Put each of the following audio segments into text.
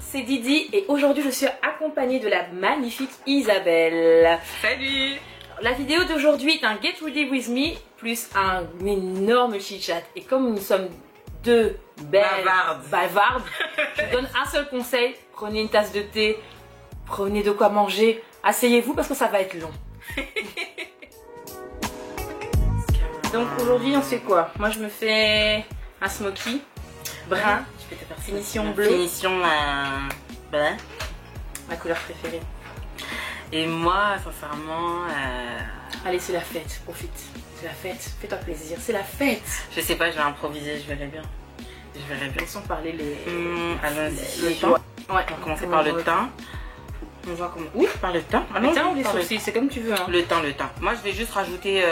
c'est Didi et aujourd'hui je suis accompagnée de la magnifique Isabelle. Salut. La vidéo d'aujourd'hui est un Get Ready With Me plus un énorme chit-chat. Et comme nous sommes deux belles bavardes, je vous donne un seul conseil, prenez une tasse de thé, prenez de quoi manger, asseyez-vous parce que ça va être long. Donc aujourd'hui on fait quoi? Moi je me fais un smoky brun, je vais te faire finition bleue. Finition brun. Ma couleur préférée. Et moi sincèrement allez, c'est la fête, profite. C'est la fête, fais-toi plaisir, c'est la fête. Je sais pas, je vais improviser, je verrai bien. Je verrai bien. Laissons parler les... allons-y. Le temps. Ouais, on va commencer par le teint. On voit comment... Oui, par le teint. Le teint ou les sourcils, c'est comme tu veux. Hein. Le teint. Moi je vais juste rajouter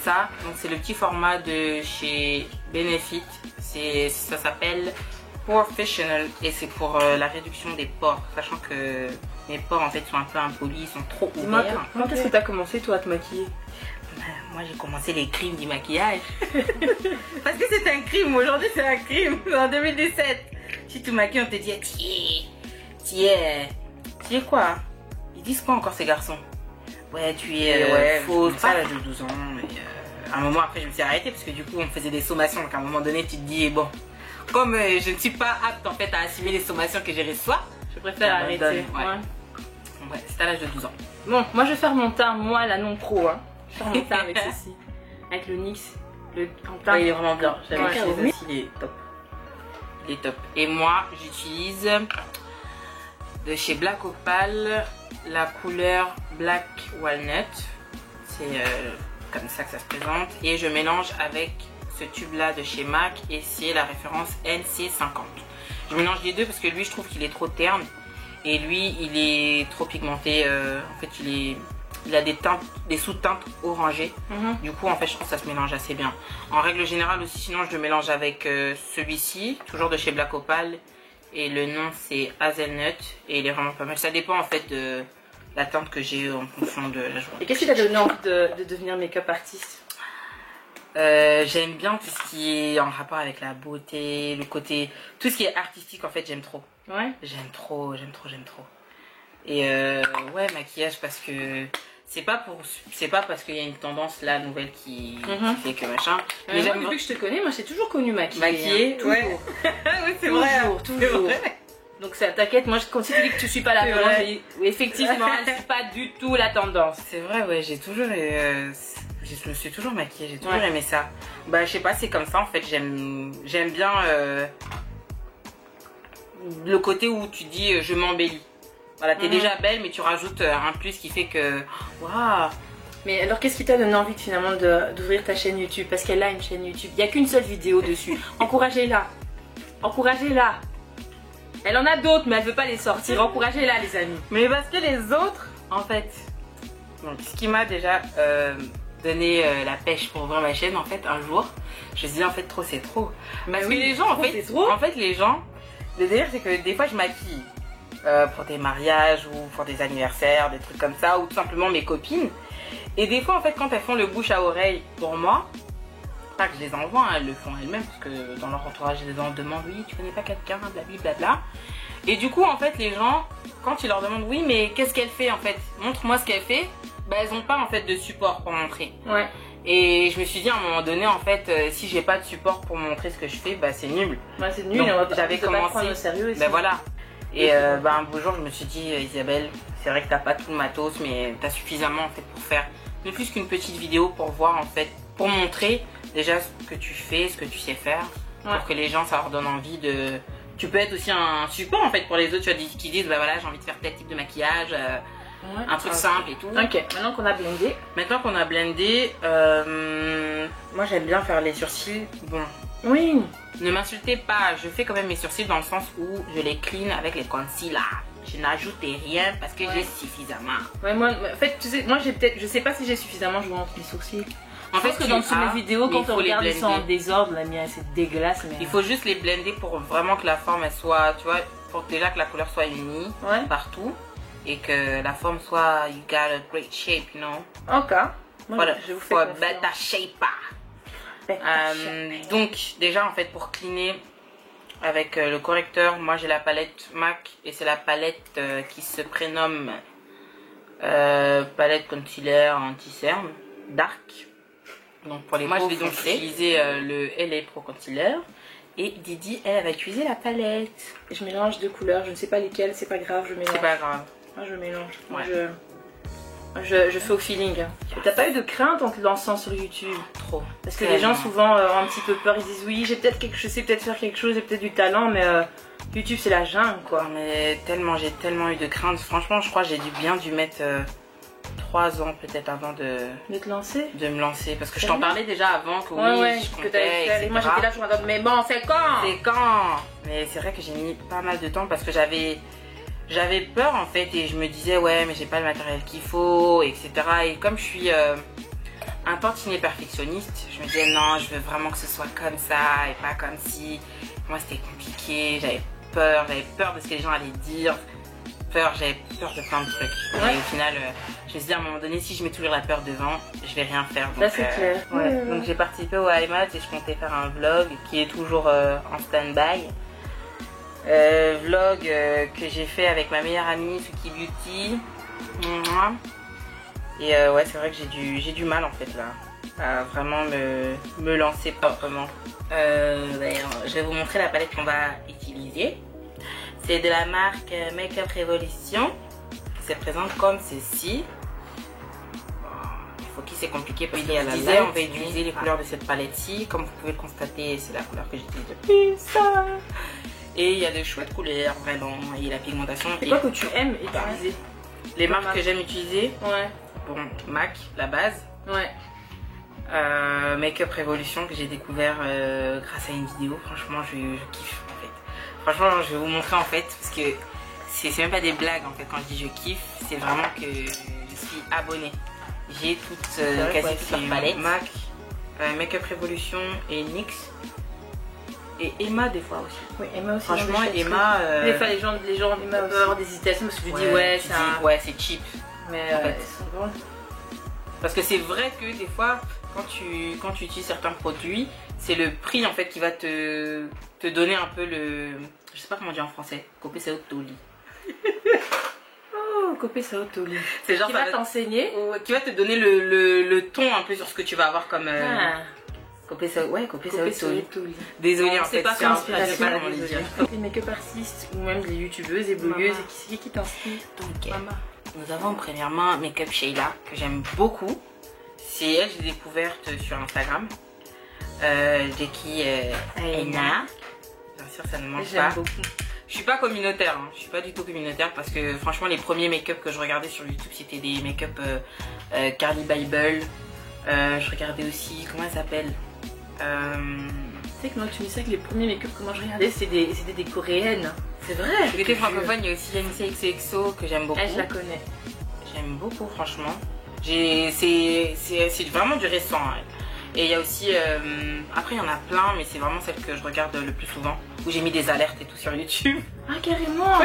ça. Donc c'est le petit format de chez Benefit. Ça s'appelle Professional et c'est pour la réduction des pores. Sachant que mes pores en fait sont un peu impolis, ils sont trop ouverts. Quand est-ce que tu as commencé toi à te maquiller? Moi j'ai commencé les crimes du maquillage. Parce que c'est un crime, aujourd'hui c'est un crime. En 2017. Si tu maquilles on te dit tu es quoi? Ils disent quoi encore ces garçons? Ouais, tu es fausse. Ça à l'âge de 12 ans. À un moment après je me suis arrêtée parce que du coup on faisait des sommations. Donc à un moment donné tu te dis bon, comme je ne suis pas apte en fait à assumer les sommations que je reçois, je préfère arrêter. Ouais, c'est à l'âge de 12 ans. Bon, moi je vais faire mon teint, moi la non pro. Hein. Je vais faire mon teint avec ceci. Avec le NYX. Ouais, il est vraiment bien. J'avais utilisé aussi, il est top. Il est top. Et moi j'utilise de chez Black Opal la couleur Black Walnut. C'est comme ça que ça se présente. Et je mélange avec ce tube là de chez MAC et c'est la référence NC50. Je mélange les deux parce que lui je trouve qu'il est trop terne et lui il est trop pigmenté. En fait il a des sous-teintes orangées. Du coup en fait je trouve que ça se mélange assez bien. En règle générale aussi sinon je le mélange avec celui-ci, toujours de chez Black Opal. Et le nom c'est Hazelnut et il est vraiment pas mal. Ça dépend en fait de la teinte que j'ai en fonction de la journée. Et qu'est-ce qui t'a donné envie de devenir make-up artiste? J'aime bien tout ce qui est en rapport avec la beauté, le côté, tout ce qui est artistique en fait j'aime trop. Ouais. J'aime trop. Et ouais, maquillage parce que c'est pas parce qu'il y a une tendance là nouvelle qui fait que machin. Mais moi, depuis que je te connais, moi j'ai toujours connu maquiller. Toujours. Ouais. Oui, c'est vrai. Toujours. Donc ça t'inquiète, moi quand tu dis que tu suis pas la tendance, effectivement, c'est pas du tout la tendance. C'est vrai, ouais, j'ai toujours je me suis toujours maquillée, j'ai toujours aimé ça. Bah je sais pas, c'est comme ça en fait, j'aime bien le côté où tu dis je m'embellis. Voilà, t'es déjà belle mais tu rajoutes un plus qui fait que waouh. Mais alors qu'est-ce qui t'a donné envie finalement d'ouvrir ta chaîne YouTube? Parce qu'elle a une chaîne YouTube, il n'y a qu'une seule vidéo dessus. Encouragez-la. Encouragez-la. Elle en a d'autres mais elle veut pas les sortir. Encouragez-la les amis. Mais parce que les autres, en fait, donc, ce qui m'a déjà donné la pêche pour ouvrir ma chaîne en fait un jour, je me suis dit en fait trop c'est trop. Parce que les gens en fait les gens, le délire c'est que des fois je maquille pour des mariages ou pour des anniversaires, des trucs comme ça, ou tout simplement mes copines. Et des fois en fait quand elles font le bouche à oreille pour moi, pas que je les envoie, hein, elles le font elles-mêmes parce que dans leur entourage les gens demandent oui tu connais pas quelqu'un, blablabla. Et du coup en fait les gens quand ils leur demandent oui mais qu'est-ce qu'elle fait en fait, montre-moi ce qu'elle fait, bah elles ont pas en fait de support pour montrer. Ouais. Et je me suis dit à un moment donné en fait si j'ai pas de support pour montrer ce que je fais, bah c'est nul. Ouais, c'est nul. J'avais commencé au sérieux aussi. Ben voilà. Et bah, un beau jour je me suis dit Isabelle, c'est vrai que t'as pas tout le matos mais t'as suffisamment en fait pour faire ne plus qu'une petite vidéo pour voir en fait, pour montrer déjà ce que tu fais, ce que tu sais faire, pour que les gens ça leur donne envie de... Tu peux être aussi un support en fait pour les autres, tu vois, qui disent bah voilà j'ai envie de faire tel type de maquillage, un truc simple et tout. Ok, maintenant qu'on a blendé. Moi j'aime bien faire les sourcils. Bon. Oui. Ne m'insultez pas, je fais quand même mes sourcils dans le sens où je les clean avec les concealers. Je n'ajoute rien parce que j'ai suffisamment. Ouais, moi, en fait, tu sais, moi j'ai peut-être, je sais pas si j'ai suffisamment, je vous montre mes sourcils. En fait, que dans toutes mes vidéos, quand on regarde, ils sont en désordre, la mienne c'est dégueulasse. Mais... Il faut juste les blender pour vraiment que la forme elle soit, tu vois, pour déjà que la couleur soit unie partout et que la forme soit, you got a great shape, you know. Ok. Voilà, je vous fais a better shape. Donc déjà en fait pour cleaner, avec le correcteur. Moi j'ai la palette MAC et c'est la palette qui se prénomme palette concealer anti-cerne dark. Donc pour les moi je vais donc utiliser le LA Pro Concealer. Et Didi, elle va utiliser la palette. Je mélange deux couleurs, je ne sais pas lesquelles, c'est pas grave, je mélange. C'est pas grave. Moi je mélange. Ouais. Je fais au feeling. T'as pas eu de crainte en te lançant sur YouTube? Trop. Parce que les gens souvent ont un petit peu peur, ils disent oui, je sais peut-être faire quelque chose, j'ai peut-être du talent, mais YouTube c'est la jungle quoi. Mais tellement, j'ai tellement eu de crainte. Franchement, je crois que j'ai dû mettre 3 ans peut-être avant de te lancer, de me lancer, parce que je t'en parlais déjà avant que je comptais, etc. Moi j'étais là, je me disais mais bon c'est quand mais c'est vrai que j'ai mis pas mal de temps parce que j'avais peur en fait, et je me disais ouais mais j'ai pas le matériel qu'il faut, etc. Et comme je suis un tantinet perfectionniste, je me disais non, je veux vraiment que ce soit comme ça et pas comme si. Moi c'était compliqué, j'avais peur de ce que les gens allaient dire, j'avais peur de plein de trucs. Et au final, je me suis dit à un moment donné, si je mets toujours la peur devant, je vais rien faire. Donc, là c'est clair. Donc j'ai participé au IMAT et je comptais faire un vlog qui est toujours en stand-by. Vlog que j'ai fait avec ma meilleure amie Suki Beauty. Et ouais, c'est vrai que j'ai du mal en fait là à vraiment me lancer proprement. Je vais vous montrer la palette qu'on va utiliser. C'est de la marque Makeup Revolution, qui se présente comme ceci. Il faut qu'il c'est compliqué parce qu'on va utiliser les couleurs de cette palette-ci. Comme vous pouvez le constater, c'est la couleur que j'utilise depuis ça. Et il y a de chouettes couleurs, vraiment, et la pigmentation. C'est quoi que tu aimes utiliser? Les marques que j'aime utiliser? Ouais. Bon, MAC, la base. Ouais. Makeup Revolution que j'ai découvert grâce à une vidéo. Franchement, je kiffe en fait. Franchement, je vais vous montrer en fait, parce que c'est même pas des blagues en fait quand je dis je kiffe, c'est vraiment que je suis abonnée. J'ai toutes quasi toutes leurs palettes. MAC, Makeup Revolution et NYX. Et Emma des fois aussi. Oui, Emma aussi. Franchement, Emma. Des fois, les gens peuvent avoir des hésitations parce que tu dis ouais, c'est cheap. Mais en fait, c'est bon. Parce que c'est vrai que des fois, quand tu utilises certains produits, c'est le prix en fait qui va te donner un peu le. Je sais pas comment dire en français. Copé sao toli. Oh, copé sao toli. C'est genre qui va t'enseigner. Qui va te donner le ton un peu sur ce que tu vas avoir comme. Copé sao toli. Désolée en fait, c'est pas comment les dire. Les make-up artistes ou même des youtubeuses et blogueuses, et qui t'inspire? Donc, nous avons premièrement Makeup Sheila que j'aime beaucoup. C'est elle, je l'ai découverte sur Instagram. De qui Aina. Bien sûr, ça ne manque pas. Beaucoup. Je suis pas communautaire, je suis pas du tout communautaire parce que franchement, les premiers make-up que je regardais sur YouTube, c'était des make-up Carly Bible. Je regardais aussi, comment elle s'appelle Tu sais que moi, tu me disais que les premiers make-up que moi je regardais, c'était des coréennes. C'est vrai. Côté francophone, il y a aussi Yanissa XXO que j'aime beaucoup. Je la connais. J'aime beaucoup, franchement. C'est vraiment du récent. Et il y a aussi, après il y en a plein, mais c'est vraiment celle que je regarde le plus souvent, où j'ai mis des alertes et tout sur YouTube. Ah carrément.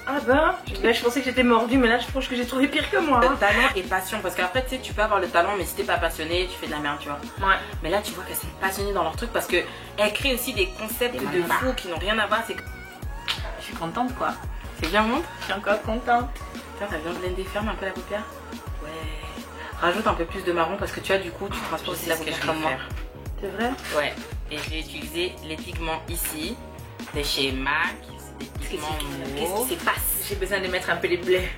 Ah bah, je pensais que j'étais mordue, mais là je pense que j'ai trouvé pire que moi. Le talent et passion, parce qu'après tu sais, tu peux avoir le talent, mais si t'es pas passionné, tu fais de la merde, tu vois. Ouais. Mais là tu vois qu'elles sont passionnées dans leur truc, parce que elles créent aussi des concepts de fou qui n'ont rien à voir. Je suis contente quoi. C'est bien bon. Je suis encore contente. Tiens, t'as bien blendé, ferme un peu la paupière. Ouais. Rajoute un peu plus de marron parce que tu vois, du coup, tu transpires aussi la paupière comme moi. C'est vrai? Ouais. Et j'ai utilisé les pigments ici, de chez MAC. Qu'est-ce qui se passe? J'ai besoin de mettre un peu les blés.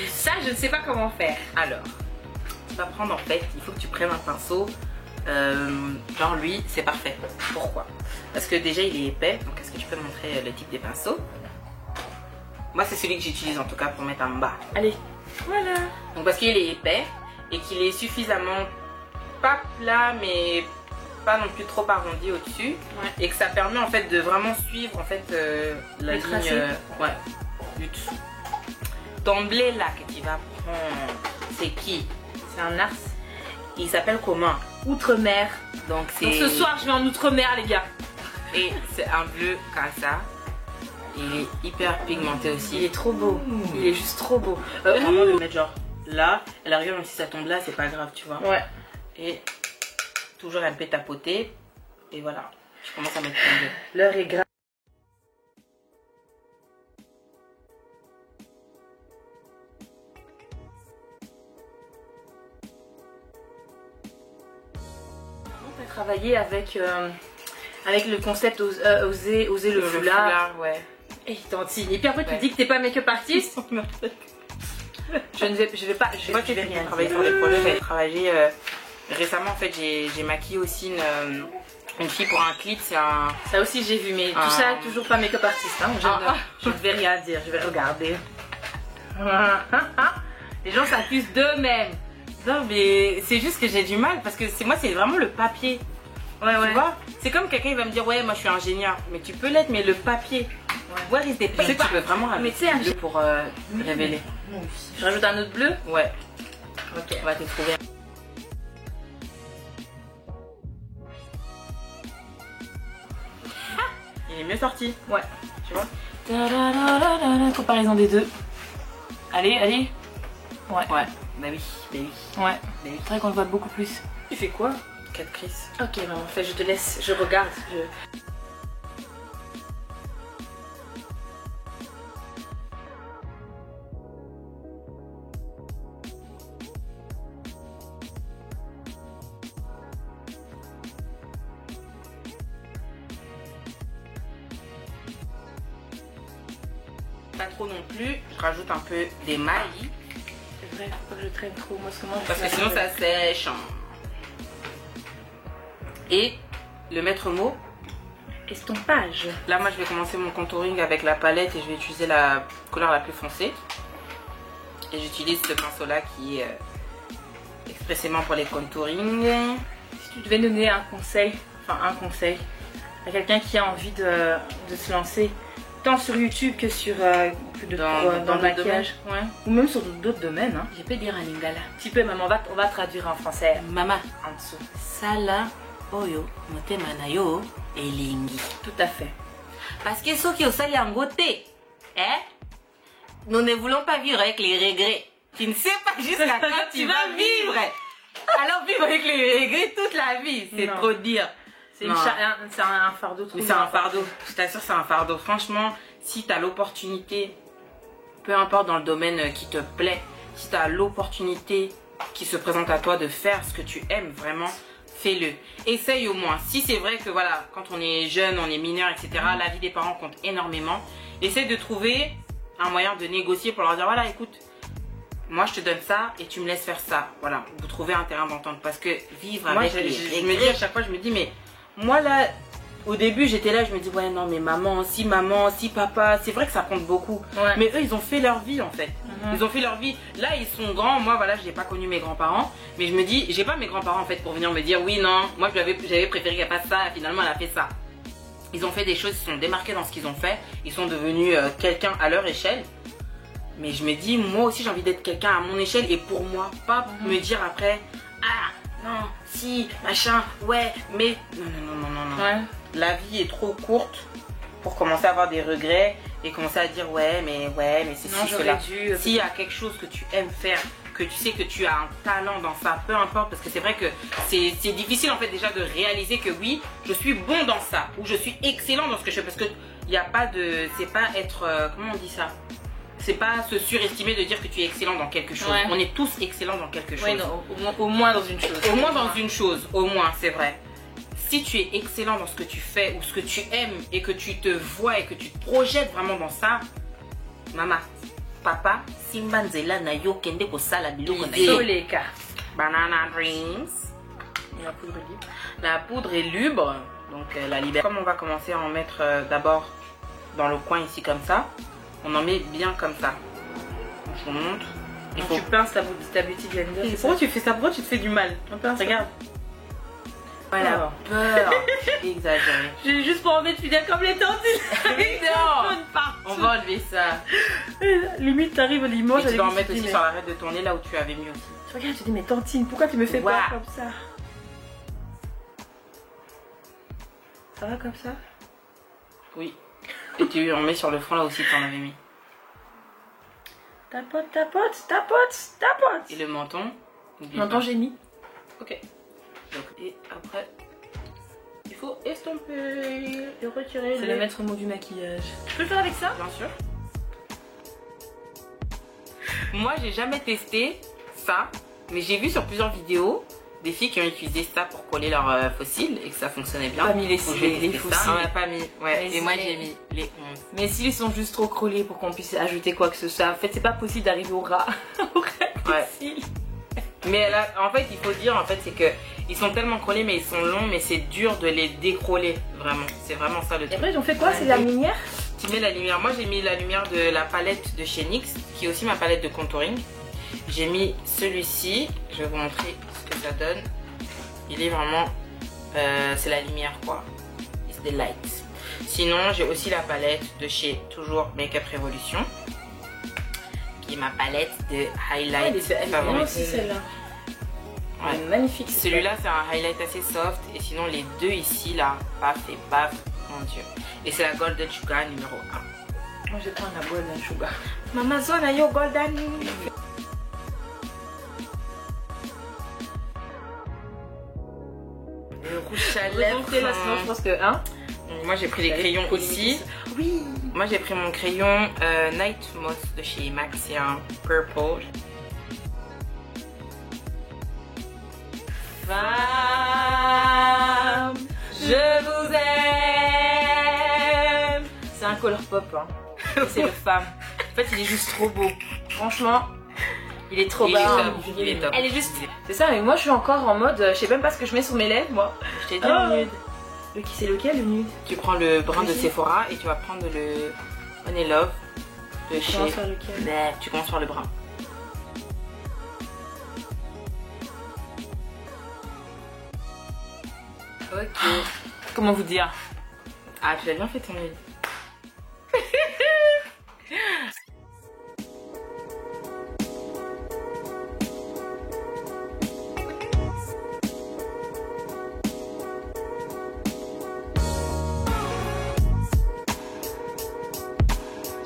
Ça, je ne sais pas comment faire. Alors, tu vas prendre en fait, il faut que tu prennes un pinceau. Genre lui, c'est parfait. Pourquoi? Parce que déjà, il est épais. Donc, est-ce que tu peux me montrer le type des pinceaux? Moi, c'est celui que j'utilise en tout cas pour mettre en bas. Allez, voilà. Donc, parce qu'il est épais et qu'il est suffisamment pas plat, mais pas non plus trop arrondi au-dessus. Ouais. Et que ça permet en fait de vraiment suivre en fait la ligne du dessous. Ton blé là que tu vas prendre, c'est qui? C'est un ars. Il s'appelle comment? Outre-mer. Donc ce soir, je vais en Outre-mer, les gars. Et c'est un bleu comme ça. Il est hyper pigmenté aussi. Il est trop beau. Il est juste trop beau. Vraiment le mettre genre là. Et la rigueur, même si ça tombe là, c'est pas grave, tu vois. Ouais. Et toujours un peu tapoter. Et voilà. Je commence à mettre un bleu. L'heure est grave. travailler avec le concept oser le foulard. Ouais. Et tantine. Et puis après tu dis que t'es pas make-up artiste. je vais pas. Je vais rien travailler sur des projets. J'ai travaillé récemment en fait. J'ai maquillé aussi une fille pour un clip. Ça aussi j'ai vu, mais tout ça toujours pas make-up artiste. Hein. Je ne vais rien dire. Je vais regarder. Les gens s'accusent d'eux-mêmes. Non mais c'est juste que j'ai du mal parce que moi c'est vraiment le papier. Tu vois, c'est comme quelqu'un qui va me dire ouais moi je suis ingénieur, mais tu peux l'être, mais le papier. Where is the paper? Tu peux vraiment rajouter un bleu pour révéler. Je rajoute un autre bleu? Ouais. Ok. On va te trouver. Il est mieux sorti. Ouais. Tu vois. Comparaison des deux. Allez. Ouais. Bah oui. Ouais. C'est vrai qu'on le voit beaucoup plus. Tu fais quoi? 4 crises. Ok, maman, en fait, je te laisse, je regarde. Pas trop non plus, je rajoute un peu d'émail. C'est vrai, faut pas que je traîne trop, moi parce que sinon ça sèche. Et le maître mot, estompage. Là moi je vais commencer mon contouring avec la palette et je vais utiliser la couleur la plus foncée. Et j'utilise ce pinceau là qui est expressément pour les contouring. Si tu devais donner un conseil à quelqu'un qui a envie de se lancer tant sur YouTube que sur dans le maquillage, ou même sur d'autres domaines, hein. Je peux dire en lingala. Tu peux, maman, on va traduire en français. Maman, en dessous. Sala oyo motema na yo elingi. Tout à fait. Parce que ceux qui ont sali en beauté, nous ne voulons pas vivre avec les regrets. Tu ne sais pas jusqu'à quand tu vas vivre. Alors vivre avec les regrets toute la vie, c'est trop dire. C'est un fardeau trop. Mais c'est un fardeau, je t'assure c'est un fardeau. Franchement, si tu as l'opportunité, peu importe dans le domaine qui te plaît, si tu as l'opportunité qui se présente à toi de faire ce que tu aimes vraiment, fais-le. Essaye au moins. Si c'est vrai que voilà, quand on est jeune, on est mineur, etc., la vie des parents compte énormément. Essaye de trouver un moyen de négocier pour leur dire voilà, écoute, moi je te donne ça et tu me laisses faire ça. Voilà, vous trouvez un terrain d'entente. Parce que vivre avec je me dis à chaque fois, je me dis mais moi là, au début j'étais là, je me dis ouais non mais maman, si papa, c'est vrai que ça compte beaucoup. Mais eux ils ont fait leur vie en fait. Ils ont fait leur vie. Là ils sont grands, moi voilà, je n'ai pas connu mes grands-parents. Mais je me dis, j'ai pas mes grands-parents en fait pour venir me dire oui non, moi j'avais préféré qu'elle fasse ça, finalement elle a fait ça. Ils ont fait des choses, ils se sont démarqués dans ce qu'ils ont fait. Ils sont devenus quelqu'un à leur échelle. Mais je me dis, moi aussi j'ai envie d'être quelqu'un à mon échelle et pour moi. Pas me dire après, ah non, si, machin, ouais, mais... Non. La vie est trop courte pour commencer à avoir des regrets et commencer à dire ouais mais c'est si cela. S'il y a quelque chose que tu aimes faire, que tu sais que tu as un talent dans ça, peu importe, parce que c'est vrai que c'est difficile en fait déjà de réaliser que oui, je suis bon dans ça, ou je suis excellent dans ce que je fais, parce que il n'y a pas de... c'est pas être... comment on dit ça? C'est pas se surestimer de dire que tu es excellent dans quelque chose. On est tous excellents dans quelque chose. Au moins dans une chose. Au moins dans une chose, au moins, c'est vrai. Si tu es excellent dans ce que tu fais ou ce que tu aimes et que tu te vois et que tu te projettes vraiment dans ça, maman, papa, simbanzela na yo kende ko sala biloko na yo. Banana dreams. La poudre est lubre, donc la libère. Comme on va commencer à en mettre d'abord dans le coin ici comme ça, on en met bien comme ça. Je vous montre. Tu pinces ta beauty blender. Pourquoi tu fais ça? Pourquoi tu te fais du mal? Regarde. Voilà, peur. Exagéré. J'ai juste pas envie de finir comme les tontines. Non. On va enlever ça. Limite, t'arrives au dimanche. Tu dois en mettre aussi sur l'arête de ton nez là où tu avais mis aussi. Tu regardes, tu dis mais tantine, pourquoi tu me fais peur comme ça? Ça va comme ça? Oui. Et tu en mets sur le front là aussi que t'en avais mis. Tapote. Et le menton? Menton j'ai mis. Ok. Donc, et après, il faut estomper et retirer. C'est le maître mot du maquillage. Je peux le faire avec ça? Bien sûr. Moi, j'ai jamais testé ça, mais j'ai vu sur plusieurs vidéos des filles qui ont utilisé ça pour coller leurs fossiles et que ça fonctionnait bien. Pas mis les fossiles. On n'a pas mis, ouais. Et moi j'ai mis les 11. Mais s'ils sont juste trop collés pour qu'on puisse ajouter quoi que ce soit, en fait c'est pas possible d'arriver au ras. Ouais. Mais là, en fait il faut dire en fait c'est que ils sont tellement collés mais ils sont longs mais c'est dur de les décroller vraiment. C'est vraiment ça le truc. Et après ils ont fait quoi? C'est la lumière? Tu mets la lumière. Moi j'ai mis la lumière de la palette de chez NYX qui est aussi ma palette de contouring. J'ai mis celui-ci, je vais vous montrer ce que ça donne. Il est vraiment, c'est la lumière quoi, it's the light. Sinon j'ai aussi la palette de chez toujours Makeup Revolution, qui est ma palette de highlight favorite. Aussi celle-là. Ouais. Magnifique. Celui-là c'est un highlight assez soft et sinon les deux ici là, paf et paf, mon dieu. Et c'est la Golden Sugar numéro 1. Moi je prends la Golden Sugar. Maman zone yo Golden. Le rouge à lèvres. Là, sinon, je pense que hein. Moi j'ai pris les crayons ici. Oui. Moi j'ai pris mon crayon Night Moss de chez MAC, c'est un purple. Femme, je vous aime. C'est un color pop hein. C'est le femme. En fait il est juste trop beau. Franchement. Il est trop Il bas. est top. Elle est juste. C'est ça, mais moi je suis encore en mode. Je sais même pas ce que je mets sur mes lèvres, moi. Je t'ai dit en nude. C'est lequel le nude? Tu prends le brun de Sephora et tu vas prendre le Honey Love de chez. Tu commences par le brun. Ok. Comment vous dire? Ah, tu l'as bien fait ton nude.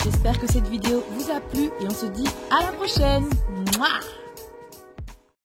J'espère que cette vidéo vous a plu et on se dit à la prochaine. Mouah.